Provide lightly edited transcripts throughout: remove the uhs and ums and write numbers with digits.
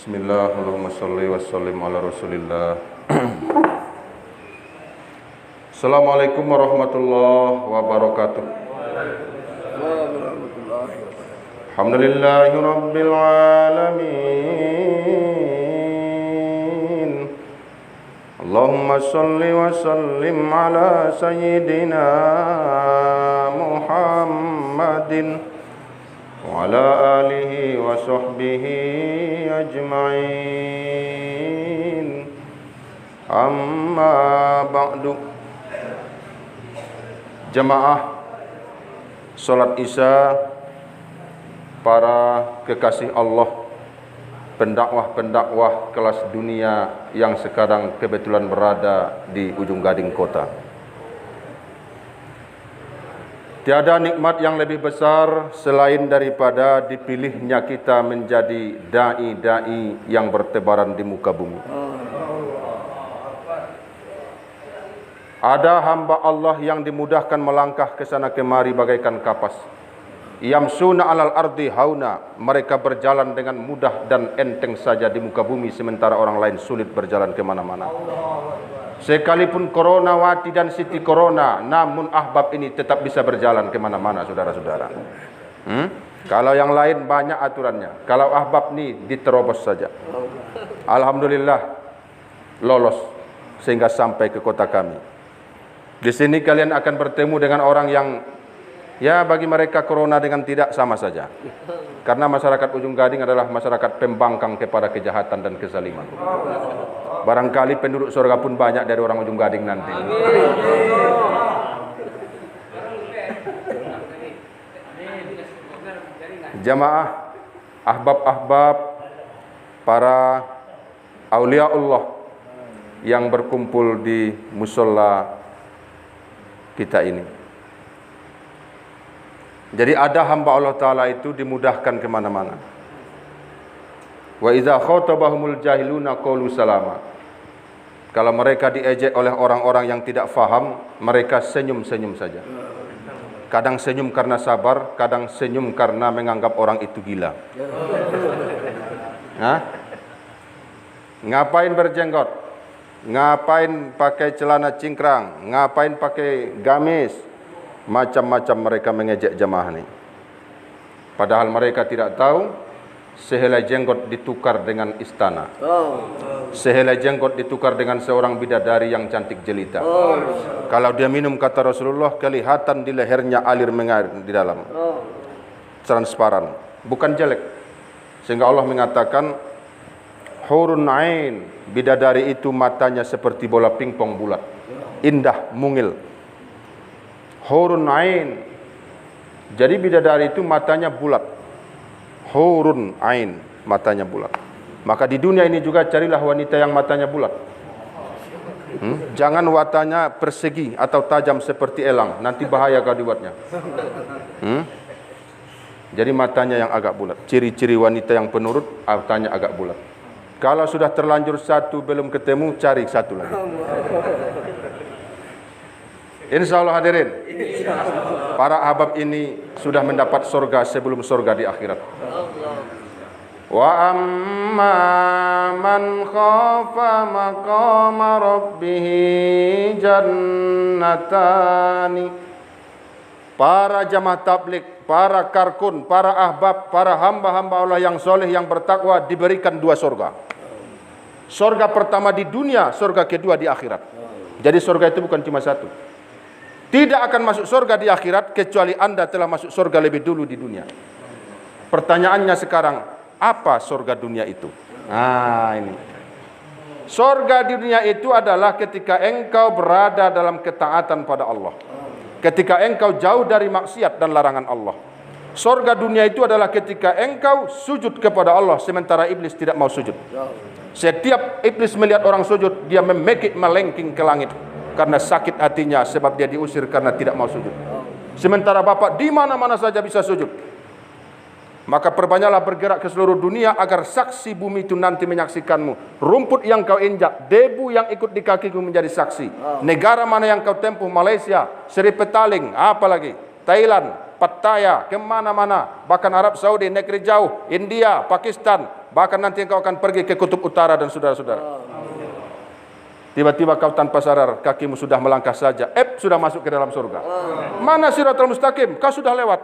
Bismillah, Allahumma salli wa sallim ala rasulillah. Assalamualaikum warahmatullahi wabarakatuh. Alhamdulillahi rabbil alamin. Allahumma salli wa sallim ala sayyidina Muhammadin wa ala alihi wa sahbihi ajma'in. Amma ba'du. Jamaah salat Isya, para kekasih Allah, pendakwah-pendakwah kelas dunia yang sekarang kebetulan berada di ujung Gading kota. Tiada nikmat yang lebih besar selain daripada dipilihnya kita menjadi da'i-da'i yang bertebaran di muka bumi. Ada hamba Allah yang dimudahkan melangkah ke sana kemari bagaikan kapas. Yamsuna alal ardi hauna, mereka berjalan dengan mudah dan enteng saja di muka bumi, sementara orang lain sulit berjalan kemana-mana. Sekalipun corona wati dan siti corona, namun ahbab ini tetap bisa berjalan kemana-mana, saudara-saudara. Kalau yang lain banyak aturannya, kalau ahbab ini diterobos saja. Alhamdulillah lolos sehingga sampai ke kota kami. Di sini kalian akan bertemu dengan orang yang, ya, bagi mereka corona dengan tidak sama saja. Karena masyarakat Ujung Gading adalah masyarakat pembangkang kepada kejahatan dan kezaliman. Barangkali penduduk surga pun banyak dari orang Ujung Gading nanti. Jamaah, ahbab-ahbab, para aulia Allah yang berkumpul di musola kita ini. Jadi ada hamba Allah Ta'ala itu dimudahkan kemana-mana. Wa idza khatabahumul jahiluna qalu salama. Kalau mereka diejek oleh orang-orang yang tidak faham, mereka senyum-senyum saja. Kadang senyum karena sabar, kadang senyum karena menganggap orang itu gila. Ngapain berjenggot? Ngapain pakai celana cingkrang? Ngapain pakai gamis? Macam-macam mereka mengejek jamaah ini. Padahal mereka tidak tahu sehelai jenggot ditukar dengan istana. Sehelai jenggot ditukar dengan seorang bidadari yang cantik jelita. Kalau dia minum, kata Rasulullah, kelihatan di lehernya alir mengalir di dalam. Transparan, bukan jelek. Sehingga Allah mengatakan, hurun ain, bidadari itu matanya seperti bola pingpong bulat, indah, mungil. Hurun ain. Jadi bidadari itu matanya bulat. Hurun ain, matanya bulat. Maka di dunia ini juga carilah wanita yang matanya bulat. Jangan matanya persegi atau tajam seperti elang, nanti bahaya kau dibuatnya. Jadi matanya yang agak bulat. Ciri-ciri wanita yang penurut, matanya agak bulat. Kalau sudah terlanjur satu belum ketemu, cari satu lagi. Insya Allah hadirin, para ahbab ini sudah mendapat surga sebelum surga di akhirat. Wa amma man khafa maqama rabbih jannatani. Para jamaah tabligh, para karkun, para ahbab, para hamba-hamba Allah yang soleh, yang bertakwa diberikan dua surga. Surga pertama di dunia, surga kedua di akhirat. Jadi surga itu bukan cuma satu. Tidak akan masuk surga di akhirat kecuali Anda telah masuk surga lebih dulu di dunia. Pertanyaannya sekarang, apa surga dunia itu? Nah, ini. Surga di dunia itu adalah ketika engkau berada dalam ketaatan pada Allah. Ketika engkau jauh dari maksiat dan larangan Allah. Surga dunia itu adalah ketika engkau sujud kepada Allah sementara iblis tidak mau sujud. Setiap iblis melihat orang sujud, dia memekik melengking ke langit karena sakit hatinya sebab dia diusir karena tidak mau sujud. Sementara Bapak di mana-mana saja bisa sujud. Maka perbanyaklah bergerak ke seluruh dunia agar saksi bumi itu nanti menyaksikanmu. Rumput yang kau injak, debu yang ikut di kakiku menjadi saksi. Negara mana yang kau tempuh, Malaysia, Seri Petaling, apalagi Thailand, Pattaya, kemana-mana, bahkan Arab Saudi, negeri jauh, India, Pakistan, Bahkan nanti engkau akan pergi ke kutub utara dan saudara-saudara. Tiba-tiba kau tanpa sadar, kakimu sudah melangkah saja, sudah masuk ke dalam surga. Mana siratal mustaqim? Kau sudah lewat.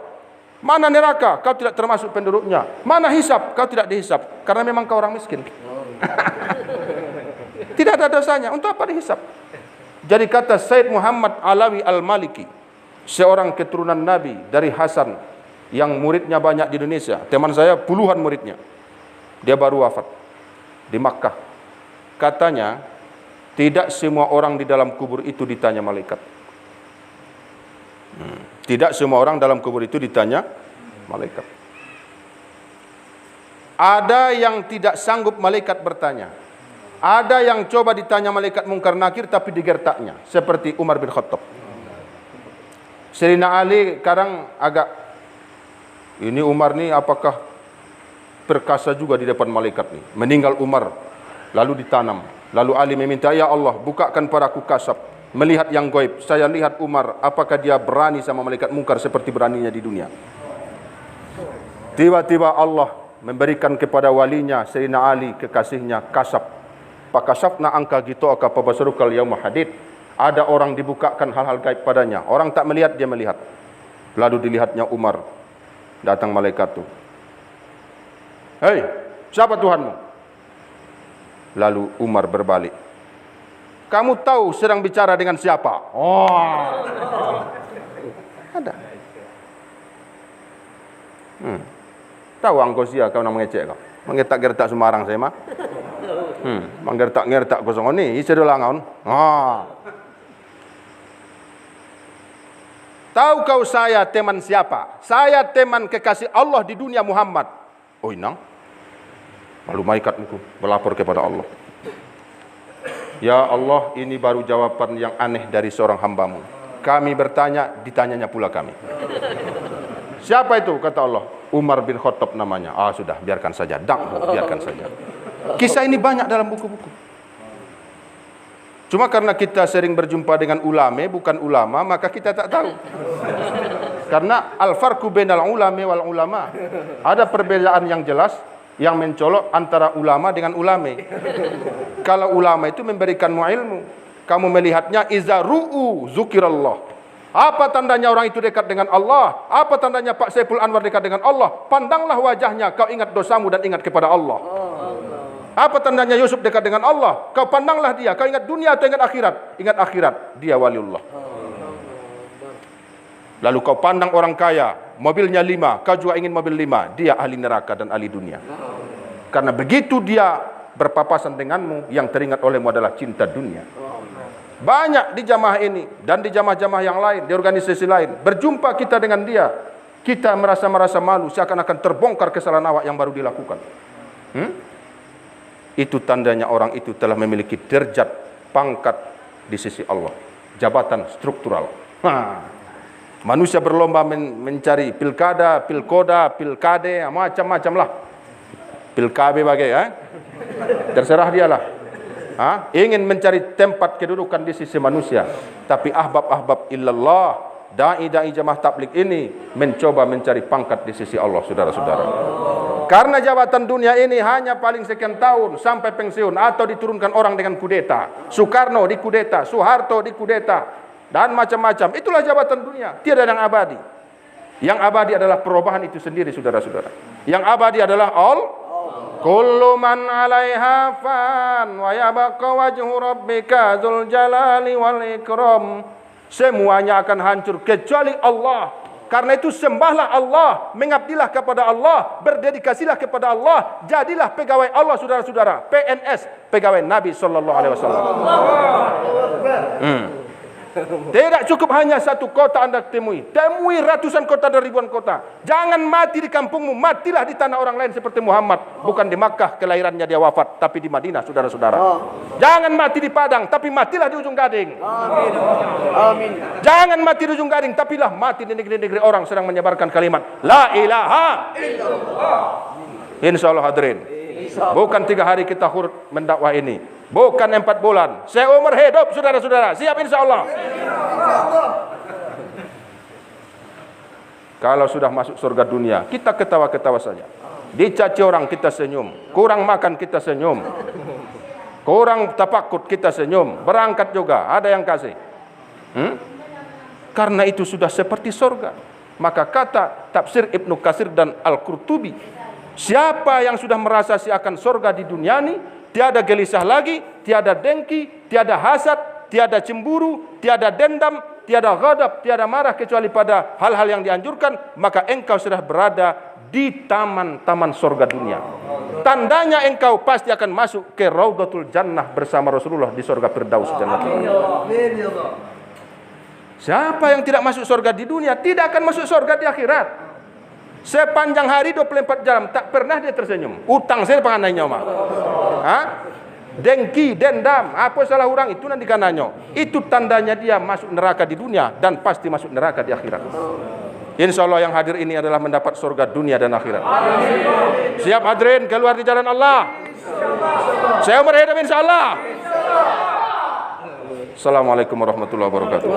Mana neraka? Kau tidak termasuk penduduknya. Mana hisab? Kau tidak dihisab. Karena memang kau orang miskin. Tidak ada dosanya. Untuk apa dihisab? Jadi kata Said Muhammad Alawi Al-Maliki, seorang keturunan Nabi dari Hasan, yang muridnya banyak di Indonesia. Teman saya puluhan muridnya. Dia baru wafat di Makkah. Katanya, tidak semua orang di dalam kubur itu ditanya malaikat. Tidak semua orang dalam kubur itu ditanya malaikat. Ada yang tidak sanggup malaikat bertanya. Ada yang coba ditanya malaikat mungkar nakir tapi digertaknya, seperti Umar bin Khattab. Sayyidina Ali kadang agak, ini Umar ni apakah perkasa juga di depan malaikat ni? Meninggal Umar, lalu ditanam. Lalu Ali meminta, ya Allah, bukakan padaku kasab, melihat yang gaib. Saya lihat Umar, apakah dia berani sama malaikat mungkar seperti beraninya di dunia. Tiba-tiba Allah memberikan kepada walinya Sayyidina Ali, kekasihnya, kasab. Pakasafna angka gitu aka pabasarukal yauma hadid. Ada orang dibukakan hal-hal gaib padanya. Orang tak melihat, dia melihat. Lalu dilihatnya Umar. Datang malaikat tu. Hei, siapa Tuhanmu? Lalu Umar berbalik. Kamu tahu sedang bicara dengan siapa? Oh. Ada. Tahu angkosia kau nak mengecek kau. Menggertak-gertak Semarang saya mah. Menggertak-gertak kosong ni, isi dolangan. Tahu kau saya teman siapa? Saya teman kekasih Allah di dunia Muhammad. Oh inang. Lalu malaikat itu melapor kepada Allah. Ya Allah, ini baru jawaban yang aneh dari seorang hambamu. Kami bertanya, ditanyanya pula kami. Siapa itu? Kata Allah. Umar bin Khattab namanya. Sudah, biarkan saja. Biarkan saja. Kisah ini banyak dalam buku-buku. Cuma karena kita sering berjumpa dengan ulama, bukan ulama, maka kita tak tahu. Karena al-farqu bainal ulama wal ulama. Ada perbedaan yang jelas, yang mencolok antara ulama dengan ulama. Kalau ulama itu memberikanmu ilmu, kamu melihatnya iza ru'u zukirallah. Apa tandanya orang itu dekat dengan Allah? Apa tandanya Pak Saiful Anwar dekat dengan Allah? Pandanglah wajahnya, kau ingat dosamu dan ingat kepada Allah. Apa tandanya Yusuf dekat dengan Allah? Kau pandanglah dia, kau ingat dunia atau ingat akhirat? Ingat akhirat, dia waliullah. Lalu kau pandang orang kaya, mobilnya 5, kau juga ingin mobil 5, dia ahli neraka dan ahli dunia. Karena begitu dia berpapasan denganmu, yang teringat olehmu adalah cinta dunia. Banyak di jamaah ini dan di jamaah-jamaah yang lain, di organisasi lain, berjumpa kita dengan dia, kita merasa malu, seakan-akan terbongkar kesalahan awak yang baru dilakukan. Itu tandanya orang itu telah memiliki derajat pangkat di sisi Allah, jabatan struktural. Manusia berlomba mencari pilkada, pilkoda, pilkade, macam-macam lah. Pilkabe bagai, terserah dialah. Ingin mencari tempat kedudukan di sisi manusia. Tapi ahbab-ahbab illallah, da'i-da'i jamaah tabligh ini mencoba mencari pangkat di sisi Allah, saudara-saudara. Karena jabatan dunia ini hanya paling sekian tahun sampai pensiun atau diturunkan orang dengan kudeta. Soekarno dikudeta, Soeharto dikudeta, dan macam-macam. Itulah jabatan dunia, tiada yang abadi. Yang abadi adalah perubahan itu sendiri, saudara-saudara. Yang abadi adalah kullu man 'alaiha fan wa yabqa wajhu rabbika dzul jalali wal ikram. Semuanya akan hancur kecuali Allah. Karena itu sembahlah Allah, mengabdilah kepada Allah, berdedikasilah kepada Allah, jadilah pegawai Allah, saudara-saudara. PNS, pegawai Nabi sallallahu alaihi wasallam. Tidak cukup hanya satu kota Anda temui ratusan kota dan ribuan kota. Jangan mati di kampungmu, matilah di tanah orang lain seperti Muhammad. Bukan di Makkah kelahirannya dia wafat, tapi di Madinah, saudara-saudara. Jangan mati di Padang, tapi matilah di ujung Gading. Amin. Jangan mati di ujung Gading, tapi lah mati di negeri-negeri orang sedang menyebarkan kalimat La ilaha illallah. Insyaallah hadirin. Bukan 3 hari kita mendakwah ini, bukan 4 bulan, seumur hidup, saudara-saudara. Siap insyaallah. Kalau sudah masuk surga dunia, kita ketawa-ketawa saja. Dicaci orang kita senyum, kurang makan kita senyum, kurang tapakut kita senyum, berangkat juga ada yang kasih. Karena itu sudah seperti surga. Maka kata tafsir Ibnu Katsir dan Al-Qurtubi, siapa yang sudah merasa akan surga di dunia ini, tiada gelisah lagi, tiada dengki, tiada hasad, tiada cemburu, tiada dendam, tiada ghadab, tiada marah kecuali pada hal-hal yang dianjurkan, maka engkau sudah berada di taman-taman surga dunia. Tandanya engkau pasti akan masuk ke Raudhatul Jannah bersama Rasulullah di surga Firdaus Jannatul. Siapa yang tidak masuk surga di dunia tidak akan masuk surga di akhirat. Sepanjang hari 24 jam tak pernah dia tersenyum. Utang saya panganannya mah. Dengki, dendam, apa salah orang itu nanti kanannya. Itu tandanya dia masuk neraka di dunia dan pasti masuk neraka di akhirat. Insya Allah yang hadir ini adalah mendapat surga dunia dan akhirat. Siap hadirin keluar di jalan Allah. Saya umur hidup insya Allah. Assalamualaikum warahmatullahi wabarakatuh.